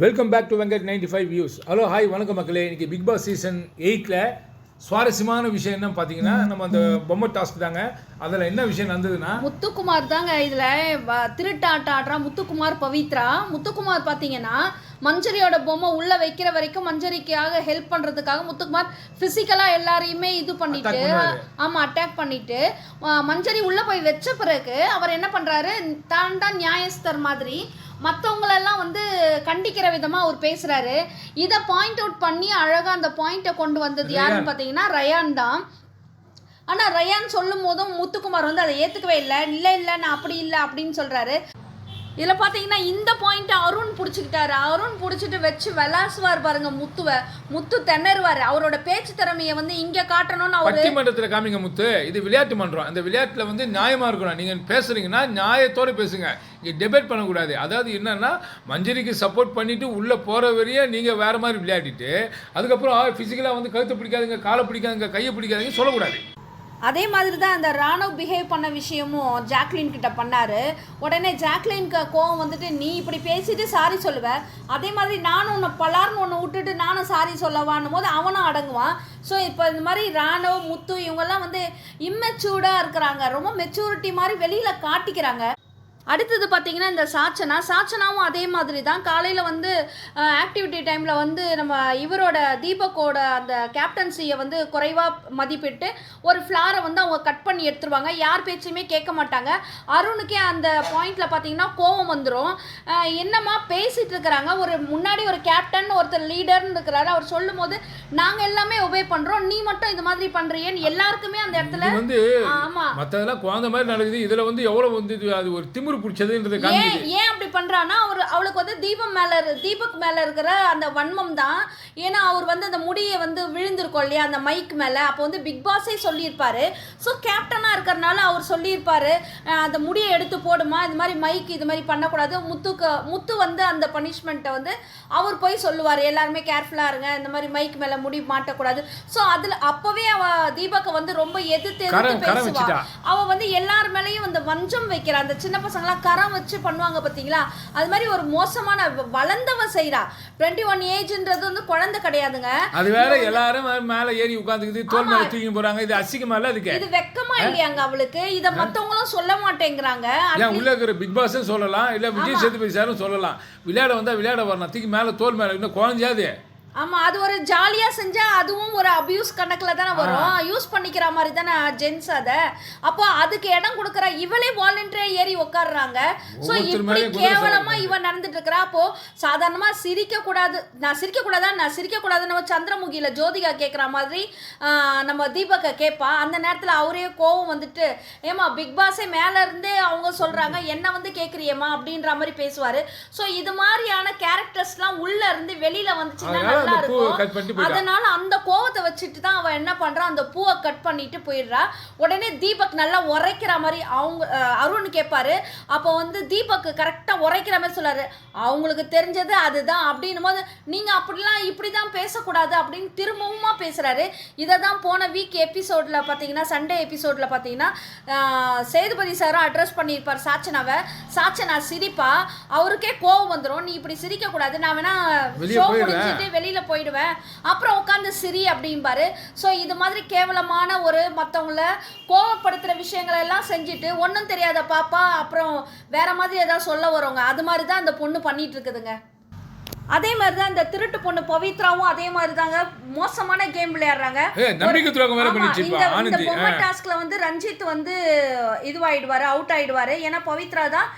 Welcome back to Venkat 95 views. Hello hi வணக்கம் மக்களே. இன்றைக்கி பிக் பாஸ் சீசன் 8ல் சுவாரஸ்யமான விஷயம் என்ன பார்த்தீங்கன்னா, நம்ம அந்த பொம்மை டாஸ்க் தாங்க. அதில் என்ன விஷயம் நடந்ததுன்னா, முத்துக்குமார் தாங்க இதில் திருட்டாட்டம் ஆடுறான். முத்துக்குமார் பவித்ரா. முத்துக்குமார் பார்த்தீங்கன்னா மஞ்சரியோட பொம்மை உள்ளே வைக்கிற வரைக்கும் மஞ்சரிக்காக ஹெல்ப் பண்ணுறதுக்காக முத்துக்குமார் ஃபிசிக்கலாக எல்லாரையுமே இது பண்ணிட்டு அட்டாக் பண்ணிட்டு மஞ்சரி உள்ளே போய் வச்ச பிறகு அவர் என்ன பண்ணுறாரு, தான் நியாயஸ்தர் மாதிரி மற்றவங்களெல்லாம் வந்து கண்டிக்கிற விதமாக அவர் பேசுகிறாரு. இதை பாயிண்ட் அவுட் பண்ணி அழகாக அந்த பாயிண்ட்டை கொண்டு வந்தது யாருன்னு பார்த்தீங்கன்னா ரயான் தான். ஆனால் ரயான் சொல்லும் போதும் முத்துக்குமார் வந்து அதை ஏற்றுக்கவே இல்லை நான் அப்படி இல்லை அப்படின்னு சொல்கிறாரு. இதில் பார்த்தீங்கன்னா இந்த பாயிண்ட்டை அருண் பிடிச்சிக்கிட்டாரு. அருண் பிடிச்சிட்டு வச்சு விளாசுவார் பாருங்க முத்து திணறுவார். அவரோட பேச்சு திறமையை வந்து இங்கே காட்டணும்னு அவர் பட்டிமன்றத்தில் காமிங்க. முத்து இது விளையாட்டு மன்றம். அந்த விளையாட்டில் வந்து நியாயமாக இருக்கணும். நீங்கள் பேசுகிறீங்கன்னா நியாயத்தோடு பேசுங்க, இங்கே டிபேட் பண்ணக்கூடாது. அதாவது என்னன்னா, மஞ்சரிக்கு சப்போர்ட் பண்ணிவிட்டு உள்ளே போகிற வரையே நீங்கள் வேறு மாதிரி விளையாடிட்டு அதுக்கப்புறம் ஃபிசிக்கலாக வந்து கழுத்தை பிடிக்காதுங்க, காலை பிடிக்காதுங்க, கையை பிடிக்காதுங்க சொல்லக்கூடாது. அதே மாதிரி தான் அந்த ராணுவ பிஹேவ் பண்ண விஷயமும் ஜாக்லின் கிட்ட பண்ணாரு. உடனே ஜாக்லின்க்கு கோவம் வந்துட்டு, நீ இப்படி பேசிட்டு சாரி சொல்லுவேன், அதே மாதிரி நானும் உன்னை பலார்னு ஒன்று விட்டுட்டு நானும் சாரி சொல்லவான்னும் போது அவனும் அடங்குவான். ஸோ இப்போ இந்த மாதிரி ராணுவ முத்து இவங்கெல்லாம் வந்து இம்மெச்சூர்டாக இருக்கிறாங்க, ரொம்ப மெச்சூரிட்டி மாதிரி வெளியில் காட்டிக்கிறாங்க. அடுத்தது பார்த்தீங்கன்னா இந்த சாச்சனாவும் அதே மாதிரி தான். காலையில் வந்து ஆக்டிவிட்டி டைமில் வந்து நம்ம இவரோட தீபக்கோட அந்த கேப்டன்சியை வந்து குறைவாக மதிப்பிட்டு ஒரு ஃப்ளாரை வந்து அவங்க கட் பண்ணி எடுத்துருவாங்க. யார் பேச்சுமே கேட்க மாட்டாங்க. அருணுக்கே அந்த பாயிண்டில் பார்த்தீங்கன்னா கோவம் வந்துடும். என்னம்மா பேசிகிட்டு இருக்கிறாங்க, ஒரு முன்னாடி ஒரு கேப்டன் ஒருத்தர் லீடர்னு இருக்கிறாரு, அவர் சொல்லும் போது நாங்கள் எல்லாமே ஒபே பண்ணுறோம், நீ மட்டும் இது மாதிரி பண்ணுறியன்னு எல்லாருக்குமே அந்த இடத்துல வந்து ஆமாம் மற்றதெல்லாம் குழந்தை மாதிரி நடக்குது. இதில் வந்து எவ்வளோ வந்து அது ஒரு திமிரு ஏன் அப்படி பண்றான்னா, அவளுக்கு வந்து தீபக் மேல இருக்கிற அந்த வன்மம் தான். ஏன்னா அவர் வந்து அந்த முடியை வந்து விழுந்திருக்கோம் இல்லையா அந்த மைக் மேல. அப்போ வந்து பிக் பாஸே சொல்லியிருப்பாரு. ஸோ கேப்டனா இருக்கிறனால அவர் சொல்லியிருப்பாரு, அந்த முடியை எடுத்து போடுமா, இது மாதிரி மைக் இது மாதிரி பண்ணக்கூடாது. முத்து வந்து அந்த பனிஷ்மெண்ட்டை வந்து அவர் போய் சொல்லுவார், எல்லாருமே கேர்ஃபுல்லாக இருங்க, இந்த மாதிரி மைக் மேலே முடி மாட்டக்கூடாது. ஸோ அதில் அப்போவே தீபக்கை வந்து ரொம்ப எதிர்த்து பேசுவா. அவள் வந்து எல்லார் மேலேயும் வந்து வஞ்சம் வைக்கிறா. அந்த சின்ன பசங்களாம் கரம் வச்சு பண்ணுவாங்க பார்த்தீங்களா, அது மாதிரி ஒரு மோசமான வளர்ந்தவ செய்கிறா. 21 ஏஜ்ன்றது வந்து குழந்தை கிடையாதுங்க. அது வேற எல்லாரும் மேலே ஏறி உட்காந்துக்குது, தோல் மேலே தூக்கி போகிறாங்க. இது அசிங்கமா இல்லை? அதுக்கு இது வெக்கமா இல்லையாங்க அவளுக்கு? இதை மற்றவங்களும் சொல்ல மாட்டேங்கிறாங்க. உள்ள இருக்கிற பிக் பாஸும் சொல்லலாம், இல்லை விஜய் சேதுபதி சாரும் சொல்லலாம். விளையாட வந்தால் விளையாட வரலாம், தூக்கி மேலே தோல் மேலே இன்னும் குழந்தையாது. ஆமாம், அது ஒரு ஜாலியாக செஞ்சால் அதுவும் ஒரு அபியூஸ் கணக்கில் தானே வரும். யூஸ் பண்ணிக்கிற மாதிரி தானே ஜென்ஸ் அதை. அப்போ அதுக்கு இடம் கொடுக்குற இவளே வாலண்டியர் ஏறி உட்காடுறாங்க. ஸோ இப்படி கேவலமாக இவன் நடந்துட்டு இருக்கிறா. அப்போது சாதாரணமாக சிரிக்கக்கூடாது, நான் சிரிக்கக்கூடாதுன்னு சந்திரமுகியில் ஜோதிகா கேட்குற மாதிரி நம்ம தீபக்கை கேட்பா. அந்த நேரத்தில் அவரே கோவம் வந்துட்டு, ஏமா பிக் பாஸே மேலேருந்தே அவங்க சொல்கிறாங்க, என்ன வந்து கேட்குறியம்மா அப்படின்ற மாதிரி பேசுவார். ஸோ இது மாதிரியான கேரக்டர்ஸ்லாம் உள்ளே இருந்து வெளியில் வந்துச்சுன்னா அதனால அந்த கோவத்தை வச்சுட்டு தான் அவன் என்ன பண்றான், அந்த பூவை கட் பண்ணிட்டு போயிடுறா. உடனே தீபக் நல்லா உரைக்கிற மாதிரி அவங்க அருண் கேட்பாரு. அப்போ வந்து தீபக் கரெக்டா உரைக்கிற மாதிரி சொல்றாரு, அவங்களுக்கு தெரிஞ்சது அதுதான் அப்படின்னும் போது நீங்க அப்படிலாம் இப்படிதான் பேசக்கூடாது அப்படின்னு திரும்பவுமா பேசுறாரு. இதை தான் போன வீக் எபிசோட்ல பாத்தீங்கன்னா, சண்டே எபிசோட்ல பாத்தீங்கன்னா சேதுபதி சாரும் அட்ரஸ் பண்ணியிருப்பார் சாச்சனா சிரிப்பா. அவருக்கே கோவம் வந்துடும், நீ இப்படி சிரிக்க கூடாது, நான் வேணா ஷோ முடிஞ்சிட்டு வெளியில போயிடுவேன், அப்புறம் உட்காந்து சிரி அப்படின்பாரு. ஸோ இது மாதிரி கேவலமான ஒரு மற்றவங்கள கோவப்படுத்துகிற விஷயங்களை எல்லாம் செஞ்சுட்டு ஒன்றும் தெரியாத பாப்பா அப்புறம் வேற மாதிரி ஏதாவது சொல்ல வருவாங்க. அது மாதிரி தான் அந்த பொண்ணு பண்ணிட்டு இருக்குதுங்க. அதே மாதிரி தான் இந்த திருட்டு பொண்ணு பவித்ராவும் அதே மாதிரி தாங்க மோசமான கேம் விளையாடுறாங்க. இந்த பொம்மை டாஸ்க்ல வந்து ரஞ்சித் வந்து இதுவாயிடுவாரு, அவுட் ஆயிடுவாரு. ஏன்னா பவித்ரா தான்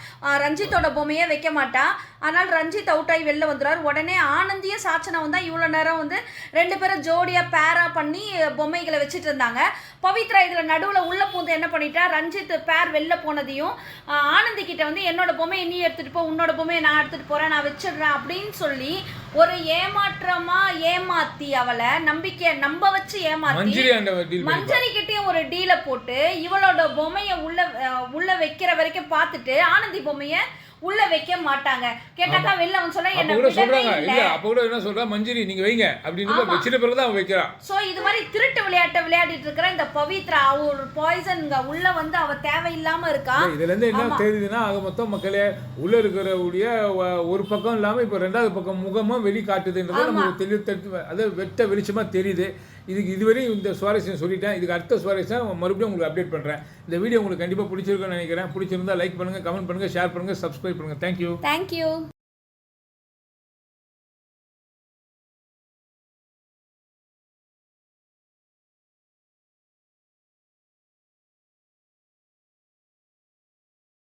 ரஞ்சித்தோட பொம்மையே வைக்க மாட்டா. அதனால ரஞ்சித் அவுட் ஆகி வெளில வந்துடுவார். உடனே ஆனந்தியும் சாச்சனாவும் தான் இவ்வளோ நேரம் வந்து ரெண்டு பேரும் ஜோடியாக பேரா பண்ணி பொம்மைகளை வச்சுட்டு இருந்தாங்க. பவித்ரா இதில் நடுவில் உள்ள பூந்து என்ன பண்ணிட்டா, ரஞ்சித் பேர் வெளில போனதையும் ஆனந்தி கிட்ட வந்து என்னோட பொம்மையை நீ எடுத்துகிட்டு போ, உன்னோட பொம்மையை நான் எடுத்துகிட்டு போகிறேன், நான் வச்சிடுறேன் அப்படின்னு சொல்லி ஒரு ஏமாத்தி அவளை நம்ப வச்சு ஏமாத்தி மஞ்சரி கிட்டேயும் ஒரு டீலை போட்டு இவளோட பொம்மையை உள்ள வைக்கிற வரைக்கும் பார்த்துட்டு ஆனந்தி பொம்மையை உள்ள வைக்க மாட்டாங்க. கேட்டாக்கா வெளில வந்து சொன்னா அப்ப என்ன கூட விடவே சொல்றாங்க இல்ல. இல்ல அப்ப கூட என்ன சொல்றா மஞ்சரி நீங்க வைங்க அப்படின்னு வச்சிட்ட பிறகு தான் அவன் வைக்கிறான். சோ இது மாதிரி திருட்டு விளையாட்டை விளையாடிட்டு இருக்கிற இந்த பவித்ரா ஒரு பாய்சன்ங்க உள்ள வந்து அவ தேவையில்லாம இருக்கா. இதுல இருந்து என்ன தெரியுதுன்னா ஆக மொத்தம் மக்களே உள்ள இருக்கிறவுடைய ஒரு பக்கம் இல்லாம இப்ப ரெண்டாவது பக்கம் முகமும் வெளி காட்டுதுன்றதை நம்ம அது வெட்ட வெளிச்சமா தெரியுது. இதுவரையும் இந்த சுவாரஸ்யம் சொல்லிட்டேன். இதுக்கு அடுத்த சுவாரஸ்யம் மறுபடியும் உங்களுக்கு அப்டேட் பண்றேன். இந்த வீடியோ உங்களுக்கு கண்டிப்பா பிடிச்சிருக்கும்னு நினைக்கிறேன். பிடிச்சிருந்தா லைக் பண்ணுங்க, கமெண்ட் பண்ணுங்க, ஷேர் பண்ணுங்க, சப்ஸ்கிரைப் பண்ணுங்க. தேங்க்யூ.